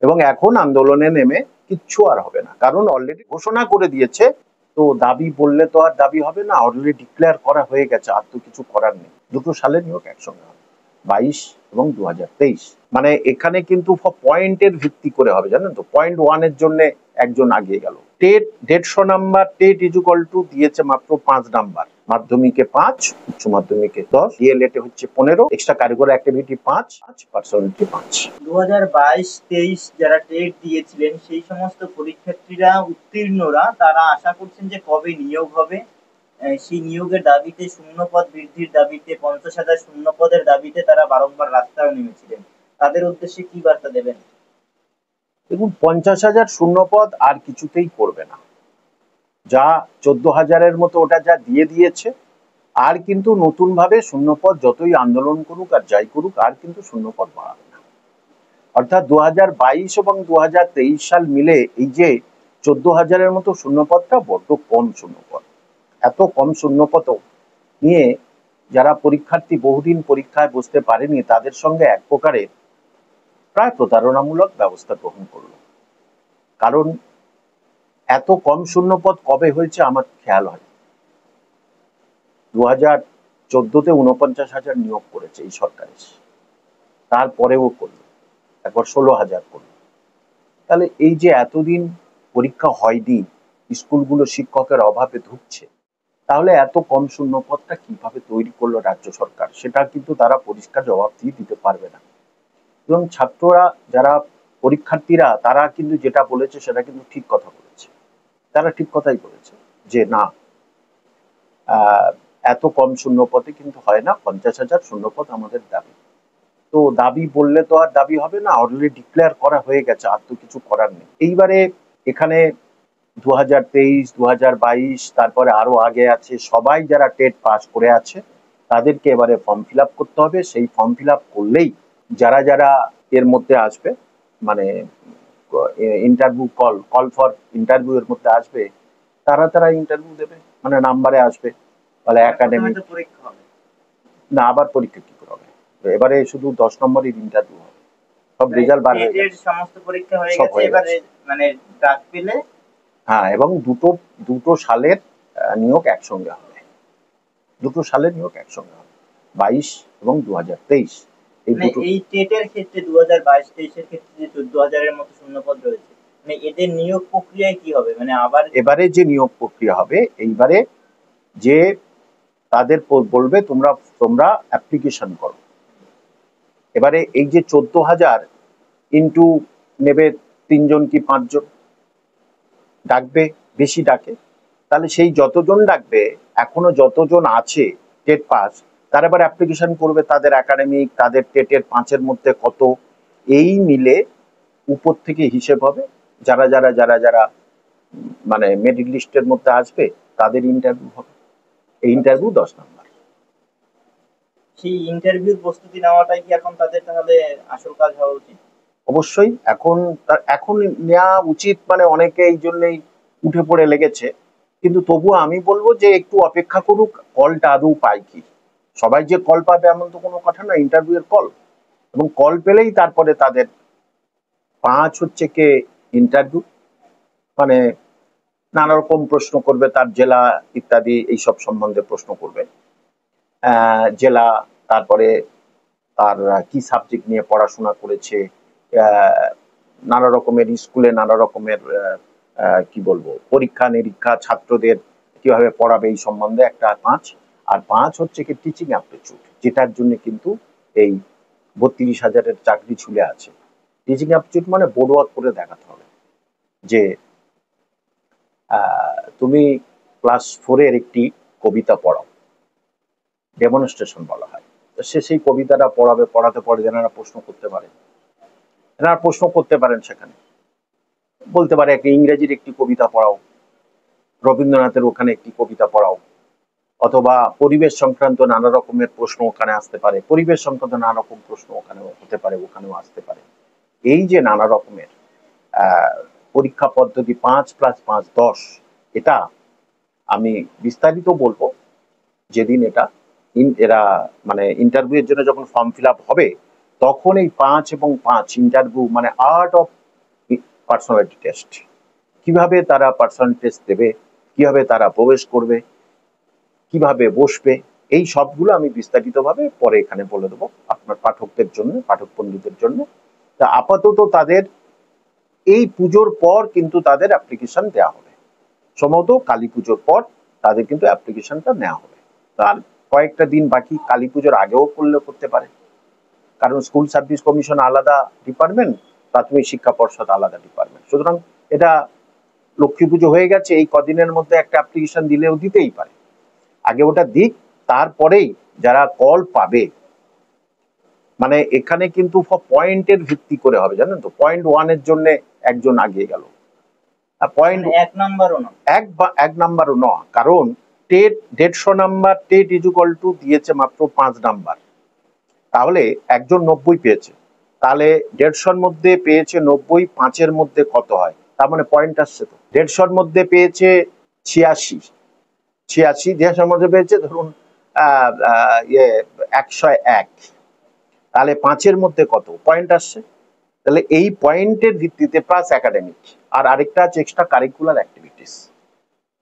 এবং এখন আন্দোলনে নেমে কিচ্ছু আর হবে না, কারণ অলরেডি ঘোষণা করে দিয়েছে। তো দাবি বললে তো আর দাবি হবে না, অলরেডি ডিক্লেয়ার করা হয়ে গেছে, আর তো কিছু করার নেই। দুটো সালের নিয়োগ একসঙ্গে হবে, 22 এবং 2023। মানে এখানে কিন্তু পয়েন্টের ভিত্তি করে হবে, জানেন তো, পয়েন্ট 1 এর জন্য একজন আগিয়ে গেল। TET 150 number, TET equal to দিয়েছে মাত্র 5 নাম্বার, মাধ্যমিকে 5, উচ্চ মাধ্যমিকে 10, ডিএলএড হচ্ছে 15, এক্সট্রা কারিকুলার অ্যাক্টিভিটি 5, পার্সোনালিটি 5। 2022-23 যারা টেট দিয়েছিলেন সেই সমস্ত পরীক্ষার্থীরা উত্তীর্ণরা তারা আশা করছেন যে কবে নিয়োগ হবে। সেই নিয়োগের দাবিতে, শূন্যপদ বৃদ্ধির দাবিতে, 50,000 শূন্যপদের দাবিতে তারা বারংবার রাস্তায় নেমেছিলেন। তাদের উদ্দেশ্যে কি বার্তা দেবেন? দেখুন, 50,000 শূন্যপদ আর কিছুতেই করবে না। যা 14,000-এর মতো ওটা যা দিয়ে দিয়েছে, আর কিন্তু নতুন ভাবে শূন্যপদ যতই আন্দোলন করুক আর যাই করুক, আর কিন্তু শূন্যপদ বাড়াবে না। অর্থাৎ 2022 এবং 2023 সাল মিলে এই যে 14,000-এর মতো শূন্যপদটা বড্ড কম শূন্যপদ। এত কম শূন্যপদ নিয়ে যারা পরীক্ষার্থী বহুদিন পরীক্ষায় বসতে পারেনি, তাদের সঙ্গে এক প্রকারে প্রায় প্রতারণামূলক ব্যবস্থা গ্রহণ করলো। কারণ এত কম শূন্যপদ কবে হয়েছে আমার খেয়াল হয়। 2014-তে 49,000 নিয়োগ করেছে এই সরকার, তারপরেও করলো, একবার 16,000 করলো। তাহলে এই যে এতদিন পরীক্ষা হয়নি, স্কুলগুলো শিক্ষকের অভাবে ধুঁকছে, তাহলে এত কম শূন্যপদটা কিভাবে তৈরি করলো রাজ্য সরকার, সেটা কিন্তু তারা পরিষ্কার জবাব দিয়ে দিতে পারবে না। এবং ছাত্ররা, যারা পরীক্ষার্থীরা, তারা কিন্তু যেটা বলেছে সেটা কিন্তু ঠিক কথা বলেছে। তারা ঠিক কথাই বলেছে যে না, এত কম শূন্যপদে কিন্তু হয় না, 50,000 শূন্যপদ আমাদের দাবি। তো দাবি বললে তো আর দাবি হবে না, অলরেডি ডিক্লেয়ার করা হয়ে গেছে, আর তো কিছু করার নেই। এইবারে এখানে 2023, 2022, তারপরে আরো আগে আছে, সবাই যারা টেট পাস করে আছে তাদেরকে এবারে ফর্ম ফিল আপ করতে হবে। সেই ফর্ম ফিল আপ করলেই যারা যারা এর মধ্যে আসবে, মানে ইন্টারভিউ কল ফর ইন্টারভিউ এর মধ্যে আসবে, তারা ইন্টারভিউ দেবে, মানে নাম্বারে আসবে, বলে একাডেমিক পরীক্ষা হবে না, আবার পরীক্ষা কি করে হবে? এবারে শুধু 10 নম্বরের ইন্টারভিউ হবে, সব রেজাল্ট বার হয়ে গেছে, সমস্ত পরীক্ষা হয়ে গেছে, এবারে মানে ডাক পেলে। হ্যাঁ, এবং দুটো সালের নিয়োগ একসঙ্গে হবে, দুটো সালের নিয়োগ একসঙ্গে হবে, 22 এবং 2023। এই টেটের ক্ষেত্রে 2022-23 ক্ষেত্রে যে 14,000-এর মতো শূন্যপদ রয়েছে, মানে এদের নিয়োগ প্রক্রিয়ায় কি হবে? মানে আবার এবারে যে নিয়োগ প্রক্রিয়া হবে, এইবারে যে তাদের বলবে তোমরা অ্যাপ্লিকেশন করো। এবারে এই যে 14,000 ইন্টু নেবে 3 জন কি 5 জন, ডাকবে, বেশি ডাকে, তাহলে সেই যতজন ডাকবে, এখনো যতজন আছে টেট পাস, তারা এবার অ্যাপ্লিকেশন করবে, তাদের একাডেমিক, তাদের টেটের 5-এর মধ্যে কত, এই মিলে উপর থেকে হিসেব হবে। যারা যারা যারা যারা মানে মেরিট লিস্টের মধ্যে আসবে তাদের ইন্টারভিউ হবে। এই ইন্টারভিউ 10 নাম্বার। সেই ইন্টারভিউর প্রস্তুতি নেওয়াটাই কি এখন তাদের তাহলে আসল কাজ হওয়া উচিত? অবশ্যই এখন নেওয়া উচিত, মানে অনেকে এই জন্যই উঠে পড়ে লেগেছে, কিন্তু তবুও আমি বলবো যে একটু অপেক্ষা করুক, কলটা আদৌ পায় কি। সবাই যে কল পাবে এমন তো কোনো কথা না, ইন্টারভিউ এর কল, এবং কল পেলেই তারপরে তাদের 5 হচ্ছে কে ইন্টারভিউ, মানে নানা রকম প্রশ্ন করবে, তার জেলা ইত্যাদি এইসব সম্বন্ধে প্রশ্ন করবে, জেলা, তারপরে তার কি সাবজেক্ট নিয়ে পড়াশোনা করেছে, নানা রকমের স্কুলে নানা রকমের কি বলবো পরীক্ষা নিরীক্ষা, ছাত্রদের কিভাবে পড়াবে এই সম্বন্ধে একটা 5। আর 5 হচ্ছে কি টিচিং অ্যাপটিটিউড, যেটার জন্য কিন্তু এই 32,000-এর চাকরি ঝুলে আছে। টিচিং অ্যাপটিটিউড মানে বোর্ড ওয়ার্ক করে দেখাতে হবে যে তুমি ক্লাস 4-এর একটি কবিতা পড়াও, ডেমনস্ট্রেশন বলা হয়। সে সেই কবিতাটা পড়াতে পারে, যেনারা প্রশ্ন করতে পারেন, এনারা প্রশ্ন করতে পারেন, সেখানে বলতে পারে একটা ইংরেজির একটি কবিতা পড়াও, রবীন্দ্রনাথের ওখানে একটি কবিতা পড়াও, অথবা পরিবেশ সংক্রান্ত নানা রকমের প্রশ্ন ওখানে আসতে পারে, পরিবেশ সংক্রান্ত নানা রকম প্রশ্ন ওখানে হতে পারে, ওখানেও আসতে পারে। এই যে নানা রকমের পরীক্ষা পদ্ধতি 5+5 10, এটা আমি বিস্তারিত বলবো যেদিন এরা মানে ইন্টারভিউ এর জন্য যখন ফর্ম ফিল আপ হবে, তখন এই 5 এবং 5 ইন্টারভিউ, মানে আর্ট অফ পার্সোনালিটি টেস্ট। কিভাবে তারা পার্সোনালিটি টেস্ট দেবে, কিভাবে তারা প্রবেশ করবে, কিভাবে বসবে, এই সবগুলো আমি বিস্তারিতভাবে পরে এখানে বলে দেবো আপনার পাঠকদের জন্য, পাঠক বন্ধুদের জন্য। তা আপাতত তাদের এই পুজোর পর কিন্তু তাদের অ্যাপ্লিকেশন দেওয়া হবে, সম্ভবত কালী পুজোর পর তাদের কিন্তু অ্যাপ্লিকেশনটা নেওয়া হবে। তার কয়েকটা দিন বাকি, কালী পুজোর আগেও করতে পারে, কারণ স্কুল সার্ভিস কমিশন আলাদা ডিপার্টমেন্ট, প্রাথমিক শিক্ষা পর্ষদ আলাদা ডিপার্টমেন্ট। সুতরাং এটা লক্ষ্মী পুজো হয়ে গেছে, এই কদিনের মধ্যে একটা অ্যাপ্লিকেশন দিলেও দিতেই পারে, আগে ওটা দিক, তারপরেই যারা কল পাবে, মানে এখানে কিন্তু পয়েন্টের ভিত্তি করে হবে, জানেন তো, 0.1 জন্য একজন আগিয়ে গেল, পয়েন্ট 1 নাম্বারও নয়, কারণ TET 150 number, TET equal to দিয়েছে মাত্র 5 নাম্বার, তাহলে একজন 90 পেয়েছে, তাহলে 150 মধ্যে পেয়েছে 90, 5-এর মধ্যে কত হয়, তার মানে পয়েন্ট আসছে তো। 150 মধ্যে পেয়েছে 86, 86 মধ্যে পেয়েছে ধরুন 101, তাহলে 5-এর মধ্যে কত পয়েন্ট আসছে। তাহলে এই পয়েন্টের ভিত্তিতে প্লাস একাডেমিক, আর আরেকটা আছে এক্সট্রা কারিকুলার অ্যাক্টিভিটিস,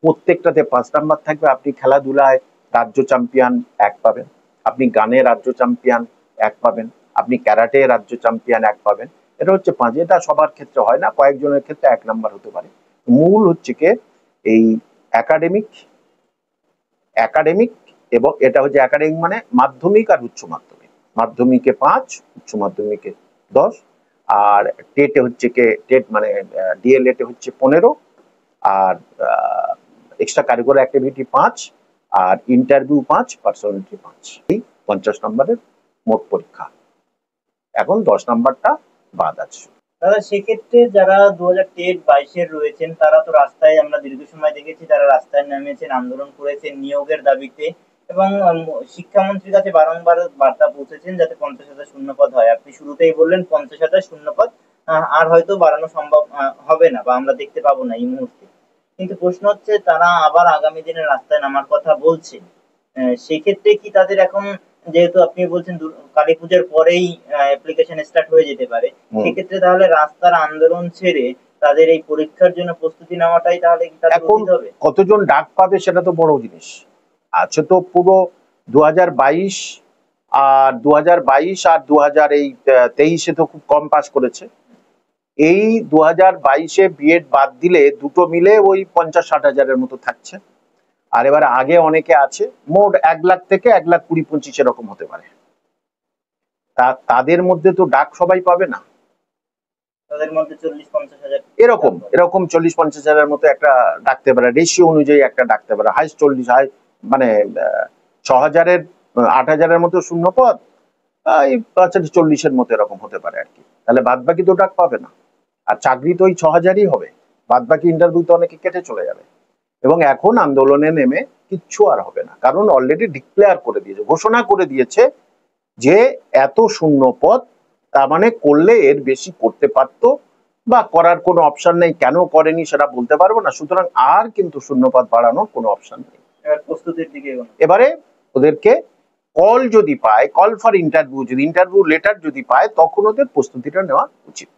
প্রত্যেকটাতে 5 নাম্বার থাকবে। আপনি খেলাধুলায় রাজ্য চ্যাম্পিয়ন 1 পাবেন, আপনি গানে রাজ্য চ্যাম্পিয়ন 1 পাবেন, আপনি ক্যারাটে রাজ্য চ্যাম্পিয়ন 1 পাবেন। এটা হচ্ছে 5, এটা সবার ক্ষেত্রে হয় না, কয়েকজনের ক্ষেত্রে 1 নাম্বার হতে পারে। মূল হচ্ছে কি এই একাডেমিক এবং এটা হচ্ছে একাডেমিক মানে মাধ্যমিক আর উচ্চ মাধ্যমিক, মাধ্যমিকে 5, উচ্চ মাধ্যমিকে 10, আর টেটে হচ্ছে কি টেট মানে ডিএলএড হচ্ছে 15, আর এক্সট্রা কারিকুলার অ্যাক্টিভিটি 5, আর ইন্টারভিউ 5, পার্সোনালিটি 5, এই 50 নম্বরের মোট পরীক্ষা। এখন 10 নাম্বারটা বাদ আছে। দাদা সেক্ষেত্রে যারা 2022-এর রয়েছেন তারা তো রাস্তায়, আমরা দীর্ঘ সময় দেখেছি তারা রাস্তায় নেমেছেন, আন্দোলন করেছেন নিয়োগের দাবিতে, এবং শিক্ষামন্ত্রীর কাছে বারংবার বার্তা পৌঁছেছেন যাতে 50,000 শূন্যপদ হয়। আপনি শুরুতেই বললেন 50,000 শূন্যপদ আর হয়তো বাড়ানো সম্ভব হবে না বা আমরা দেখতে পাবো না এই মুহূর্তে, কিন্তু প্রশ্ন হচ্ছে তারা আবার আগামী দিনে রাস্তায় নামার কথা বলছে। সেক্ষেত্রে কি তাদের এখন, যেহেতু আপনি বলছেন কালী পুজোর পরেই অ্যাপ্লিকেশন স্টার্ট হয়ে যেতে পারে, সেক্ষেত্রে তাহলে রাস্তার আন্দোলন ছেড়ে তাদের এই পরীক্ষার জন্য প্রস্তুতি নেওয়াটাই তাহলে কি তাদের উচিত হবে? কতজন ডাক পাবে সেটা তো বড় জিনিস আছে, তো পুরো 2022 আর 2023-এ তো খুব কম পাস করেছে। এই 2022-এ বিএড বাদ দিলে দুটো মিলে ওই 50-60 হাজারের মতো থাকছে, আর এবার আগে অনেকে আছে, মোট 1 লাখ থেকে 1,20,25 এরকম হতে পারে। তাদের মধ্যে তো ডাক সবাই পাবে না, তাদের মধ্যে 40-50 হাজার এরকম 40-50 হাজারের মতো একটা ডাকতে পারে, রেশিও অনুযায়ী একটা ডাকতে পারে, হাইস্ট 40, মানে 6,000-এর 8,000-এর মতো শূন্যপদ, এই 40-এর মতো এরকম হতে পারে আর কি। তাহলে বাদ বাকি তো ডাক পাবে না, আর চাকরি তো ওই 6,000-ই হবে, বাদ বাকি ইন্টারভিউতে অনেকে কেটে চলে যাবে। এবং এখন আন্দোলনে নেমে কিচ্ছু আর হবে না, কারণ অলরেডি ডিক্লেয়ার করে দিয়েছে, ঘোষণা করে দিয়েছে যে এত শূন্য পদ, তার মানে করলে এর বেশি করতে পারতো বা করার কোনো অপশন নেই, কেন করেনি সেটা বলতে পারবো না। সুতরাং আর কিন্তু শূন্যপদ বাড়ানোর কোনো অপশন নেই। প্রস্তুতির দিকে এবারে ওদেরকে কল যদি পায়, কল ফর ইন্টারভিউ, যদি ইন্টারভিউ লেটার যদি পায়, তখন ওদের প্রস্তুতিটা নেওয়া উচিত।